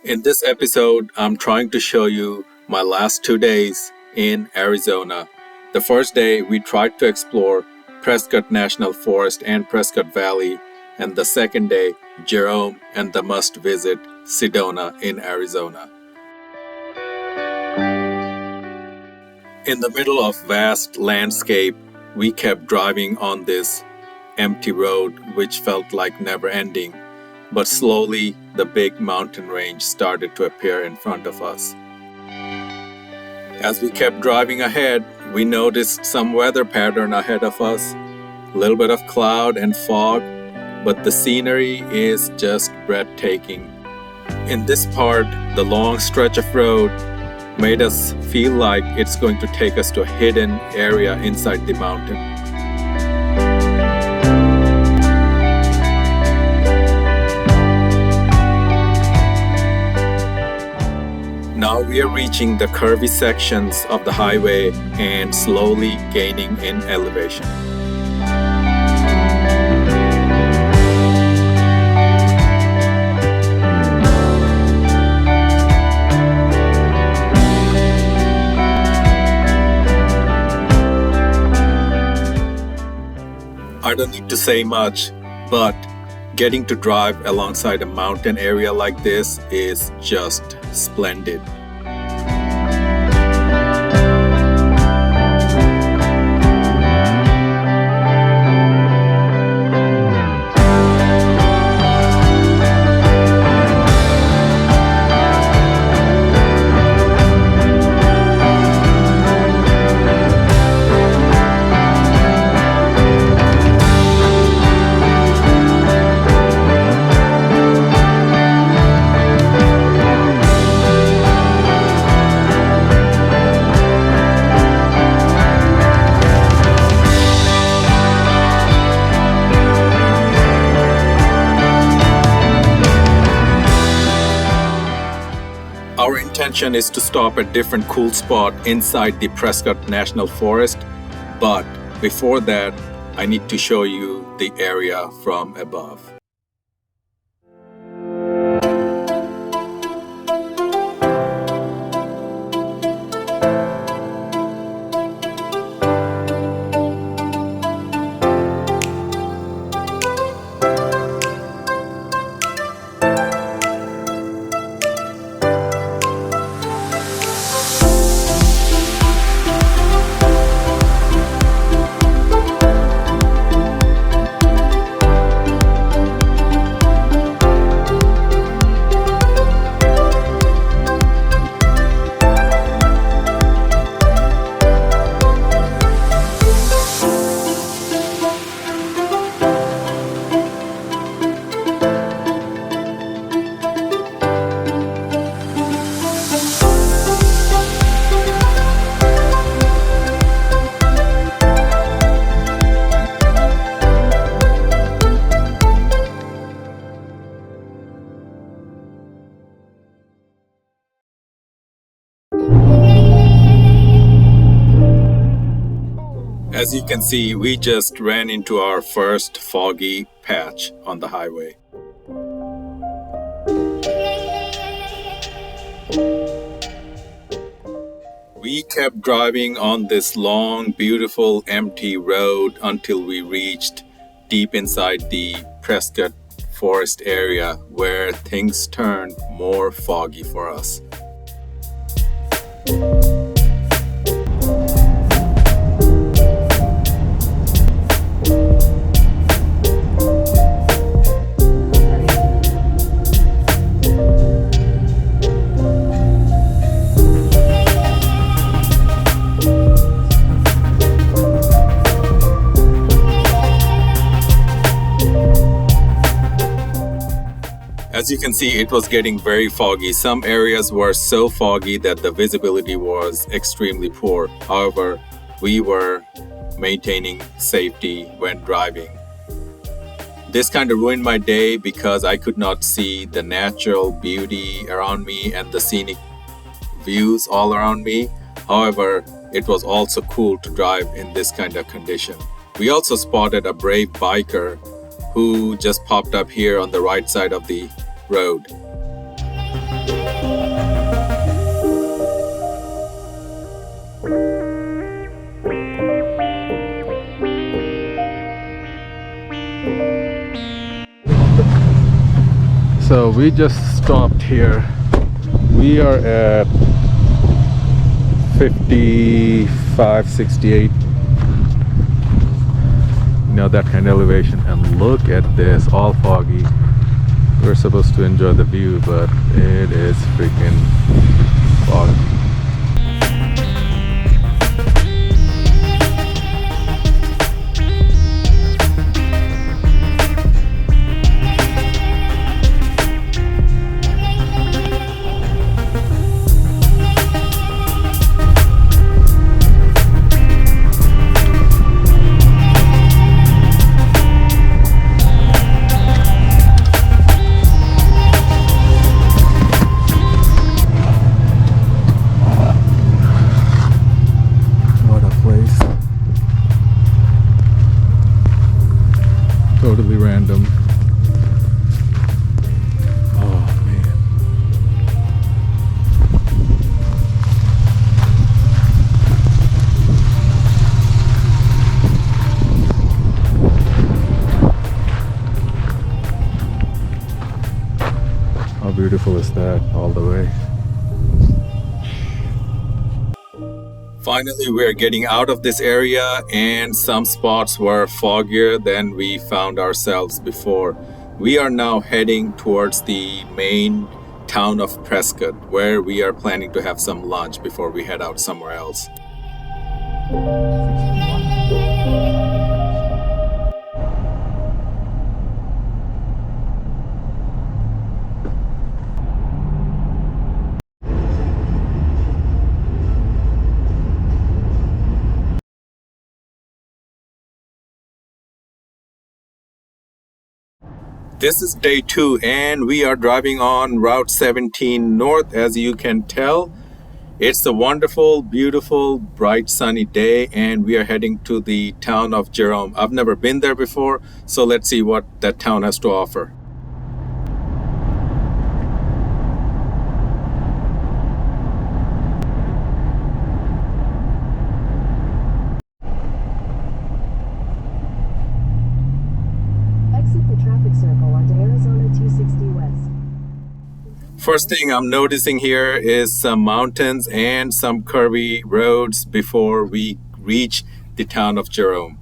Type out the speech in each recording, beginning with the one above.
In this episode, I'm trying to show you my last 2 days in Arizona. The first day, we tried to explore Prescott National Forest and Prescott Valley, and the second day, Jerome and the must-visit Sedona in Arizona. In the middle of vast landscape, we kept driving on this empty road which felt like never-ending. But slowly, the big mountain range started to appear in front of us. As we kept driving ahead, we noticed some weather pattern ahead of us, a little bit of cloud and fog, but the scenery is just breathtaking. In this part, the long stretch of road made us feel like it's going to take us to a hidden area inside the mountain. Now we are reaching the curvy sections of the highway and slowly gaining in elevation. I don't need to say much, but getting to drive alongside a mountain area like this is just splendid. Our intention is to stop at different cool spot inside the Prescott National Forest, but before that, I need to show you the area from above. As you can see, we just ran into our first foggy patch on the highway. We kept driving on this long, beautiful, empty road until we reached deep inside the Prescott Forest area where things turned more foggy for us. As you can see, it was getting very foggy. Some areas were so foggy that the visibility was extremely poor. However, we were maintaining safety when driving. This kind of ruined my day because I could not see the natural beauty around me and the scenic views all around me. However, it was also cool to drive in this kind of condition. We also spotted a brave biker who just popped up here on the right side of the road. So we just stopped here. We are at 5568. That kind of elevation, and look at this, all foggy. We're supposed to enjoy the view, but it is freaking foggy. Totally random. Oh man. How beautiful is that all the way? Finally, we're getting out of this area, and some spots were foggier than we found ourselves before. We are now heading towards the main town of Prescott, where we are planning to have some lunch before we head out somewhere else. This is day 2, and we are driving on Route 17 north. As you can tell, it's a wonderful, beautiful, bright, sunny day, and we are heading to the town of Jerome. I've never been there before, so let's see what that town has to offer. First thing I'm noticing here is some mountains and some curvy roads before we reach the town of Jerome.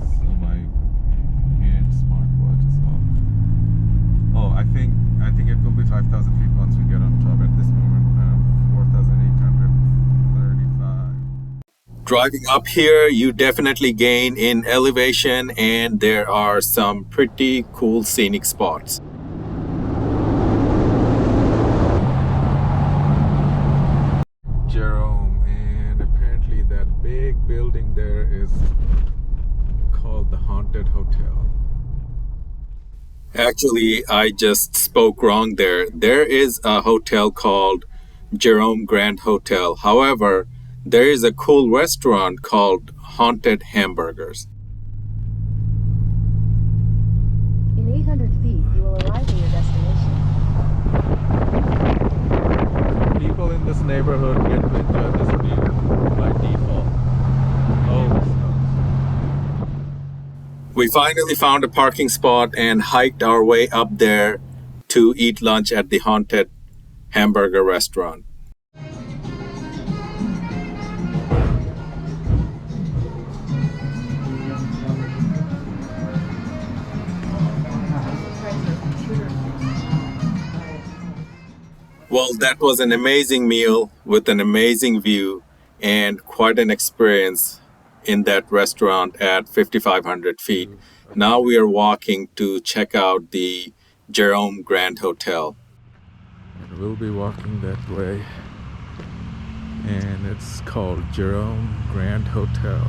So my hand smartwatch is off. Oh, I think it will be 5,000 feet once we get on top at this moment. 4,835. Driving up here, you definitely gain in elevation, and there are some pretty cool scenic spots. Jerome, and apparently that big building there is called the Haunted Hotel. Actually, I just spoke wrong there. There is a hotel called Jerome Grand Hotel. However, there is a cool restaurant called Haunted Hamburgers. In 800 feet, you will arrive at your destination. People in this neighborhood get to enjoy this view by default. We finally found a parking spot and hiked our way up there to eat lunch at the Haunted Hamburger restaurant. Well, that was an amazing meal with an amazing view and quite an experience in that restaurant at 5,500 feet. Now we are walking to check out the Jerome Grand Hotel. And we'll be walking that way. And it's called Jerome Grand Hotel.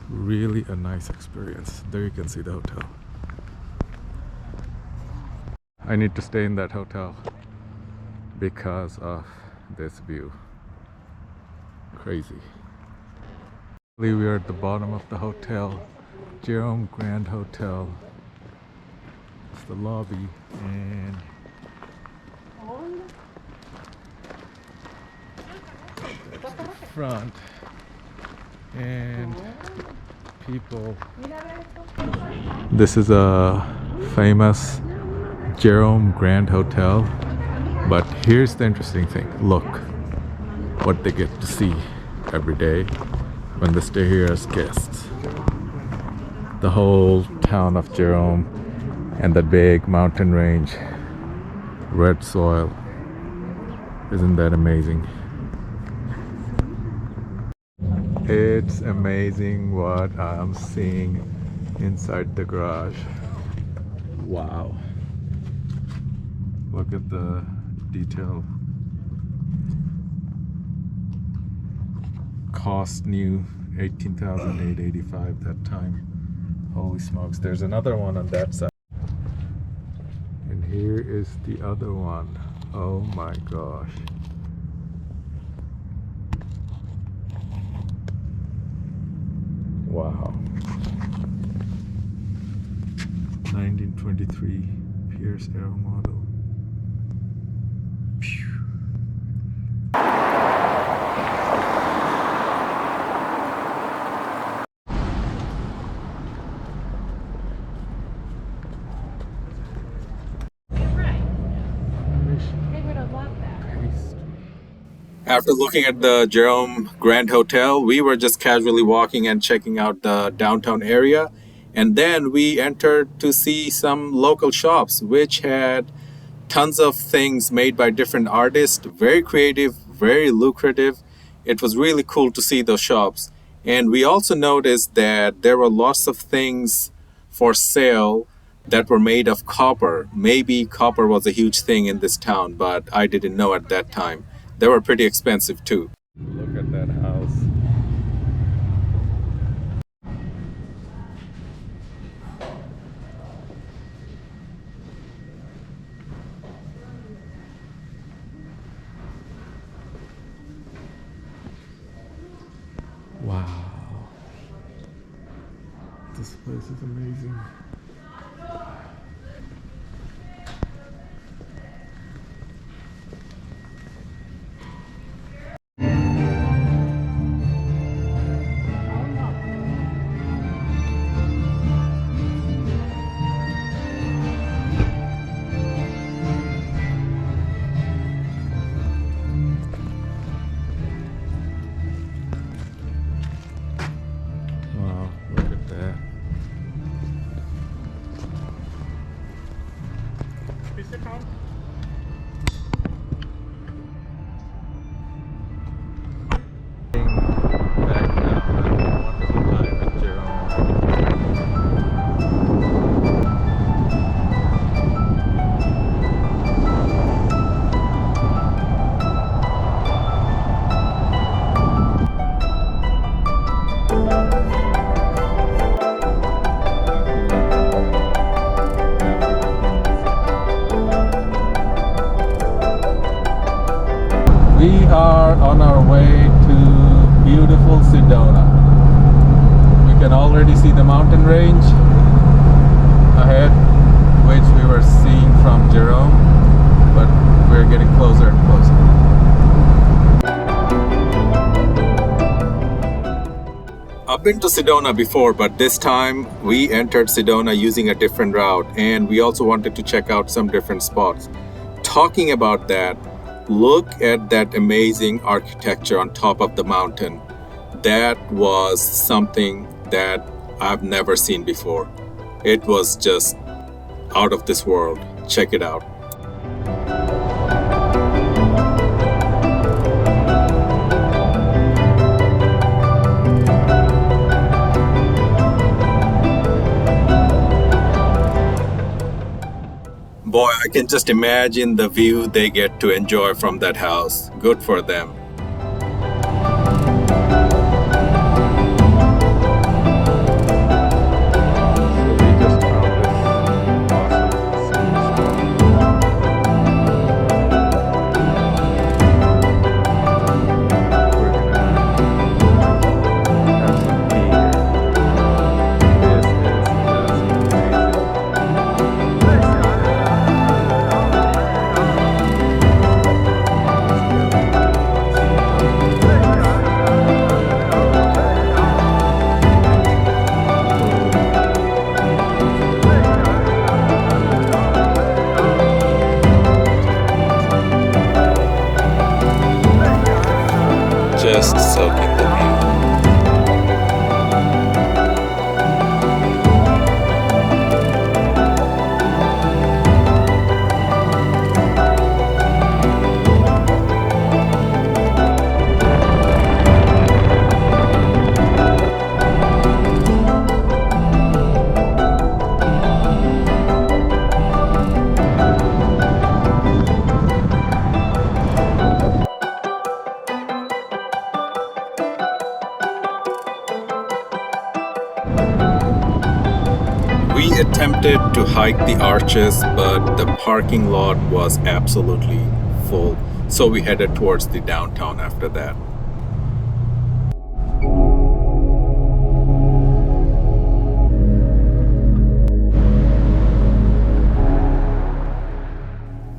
Really a nice experience. There you can see the hotel. I need to stay in that hotel because of this view. Crazy. We are at the bottom of the hotel, Jerome Grand Hotel. It's the lobby, and front and people. This is a famous Jerome Grand Hotel, but here's the interesting thing. Look what they get to see every day when they stay here as guests. The whole town of Jerome and the big mountain range, red soil. Isn't that amazing? It's amazing what I'm seeing inside the garage. Wow. Look at the detail. Cost new $18,885 that time. Holy smokes. There's another one on that side. And here is the other one. Oh my gosh. Wow. 1923 Pierce Aero model. Phew. After looking at the Jerome Grand Hotel, we were just casually walking and checking out the downtown area. And then we entered to see some local shops, which had tons of things made by different artists, very creative, very lucrative. It was really cool to see those shops. And we also noticed that there were lots of things for sale that were made of copper. Maybe copper was a huge thing in this town, but I didn't know at that time. They were pretty expensive too. Look at that house. Wow. This place is amazing. Wow, look at that. Back now, having a wonderful time at Jerome. We are on our way to beautiful Sedona. We can already see the mountain range ahead, which we were seeing from Jerome, but we're getting closer and closer. I've been to Sedona before, but this time we entered Sedona using a different route, and we also wanted to check out some different spots. Talking about that, look at that amazing architecture on top of the mountain. That was something that I've never seen before. It was just out of this world. Check it out. Boy, I can just imagine the view they get to enjoy from that house. Good for them. just soaking the view. We attempted to hike the arches, but the parking lot was absolutely full, so we headed towards the downtown after that.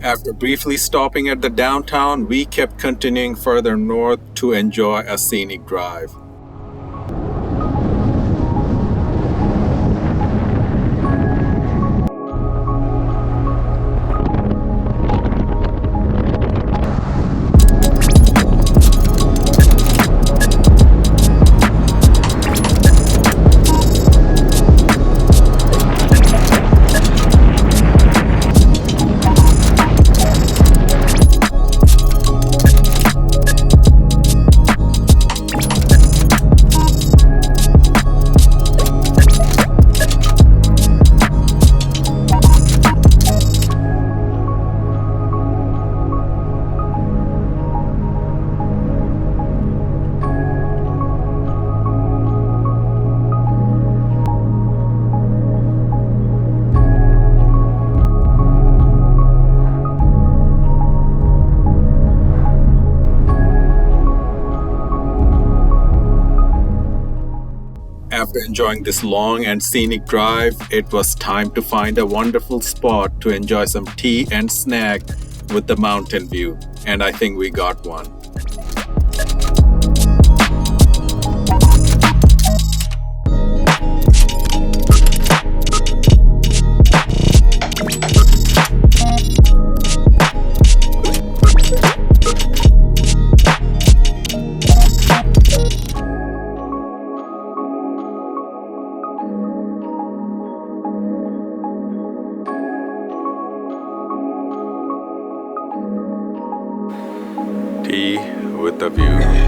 After briefly stopping at the downtown, we kept continuing further north to enjoy a scenic drive. After enjoying this long and scenic drive, it was time to find a wonderful spot to enjoy some tea and snack with the mountain view, and I think we got one. Tea with a view.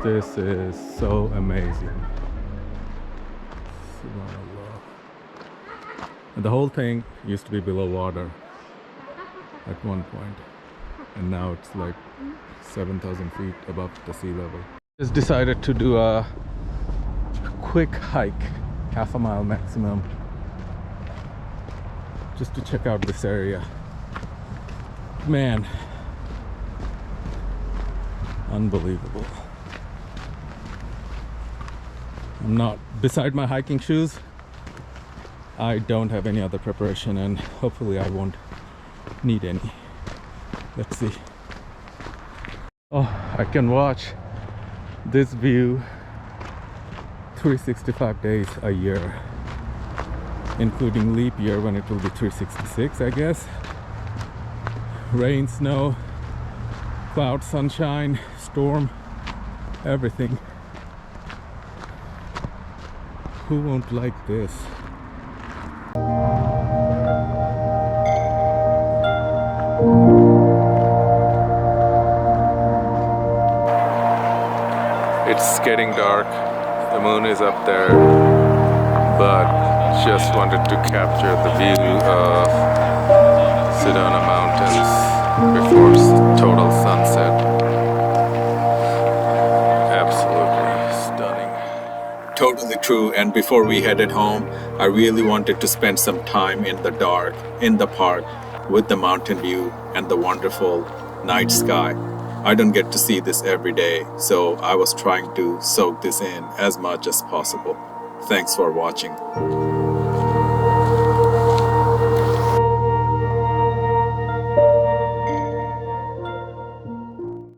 This is so amazing. And the whole thing used to be below water at one point, and now it's like 7,000 feet above the sea level. Just decided to do a quick hike, half a mile maximum, just to check out this area. Man, unbelievable. I'm not, beside my hiking shoes, I don't have any other preparation, and hopefully I won't need any. Let's see. Oh, I can watch this view 365 days a year, including leap year when it will be 366, I guess. Rain, snow, cloud, sunshine, storm, everything. Who won't like this? It's getting dark, the moon is up there, but just wanted to capture the view of Sedona Mountains before total sunset. And before we headed home, I really wanted to spend some time in the dark, in the park, with the mountain view and the wonderful night sky. I don't get to see this every day, so I was trying to soak this in as much as possible. Thanks for watching.